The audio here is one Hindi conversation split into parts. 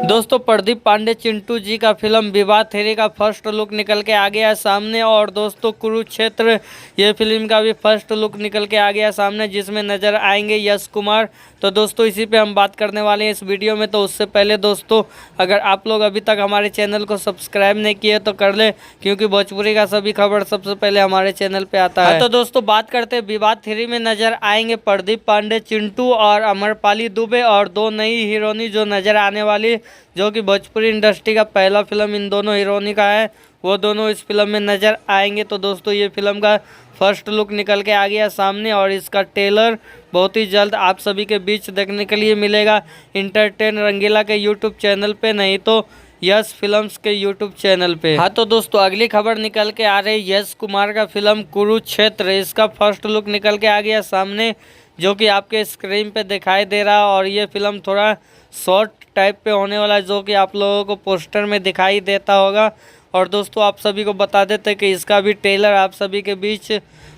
दोस्तों प्रदीप पांडे चिंटू जी का फिल्म विवाह थ्री का फर्स्ट लुक निकल के आ गया है सामने। और दोस्तों कुरुक्षेत्र ये फिल्म का भी फर्स्ट लुक निकल के आ गया है सामने, जिसमें नज़र आएंगे यश कुमार। तो दोस्तों इसी पे हम बात करने वाले हैं इस वीडियो में। तो उससे पहले दोस्तों अगर आप लोग अभी तक हमारे चैनल को सब्सक्राइब नहीं किए तो कर ले, क्योंकि भोजपुरी का सभी खबर सबसे पहले हमारे चैनल पे आता है। तो दोस्तों बात करते हैं विवाह थ्री में नजर आएंगे प्रदीप पांडे चिंटू और अमरपाली दुबे, और दो नई हीरोइनी जो नजर आने वाली, जो कि भोजपुरी इंडस्ट्री का पहला फिल्म इन दोनों हीरोइनी का है, वो दोनों इस फिल्म में नज़र आएंगे। तो दोस्तों ये फिल्म का फर्स्ट लुक निकल के आ गया सामने, और इसका ट्रेलर बहुत ही जल्द आप सभी के बीच देखने के लिए मिलेगा इंटरटेन रंगीला के यूट्यूब चैनल पे, नहीं तो यश फिल्म्स के यूट्यूब चैनल पे। हाँ तो दोस्तों अगली खबर निकल के आ रही यश कुमार का फिल्म कुरुक्षेत्र, इसका फर्स्ट लुक निकल के आ गया सामने, जो कि आपके स्क्रीन पे दिखाई दे रहा है। और ये फिल्म थोड़ा शॉर्ट टाइप पे होने वाला है, जो कि आप लोगों को पोस्टर में दिखाई देता होगा। और दोस्तों आप सभी को बता देते हैं कि इसका भी ट्रेलर आप सभी के बीच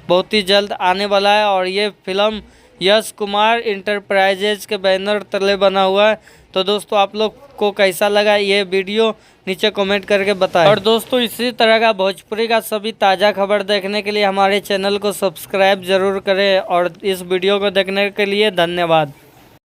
बहुत ही जल्द आने वाला है। और ये फिल्म यश कुमार इंटरप्राइजेज के बैनर तले बना हुआ है। तो दोस्तों आप लोग को कैसा लगा ये वीडियो नीचे कमेंट करके बताएं। और दोस्तों इसी तरह का भोजपुरी का सभी ताज़ा खबर देखने के लिए हमारे चैनल को सब्सक्राइब जरूर करें। और इस वीडियो को देखने के लिए धन्यवाद।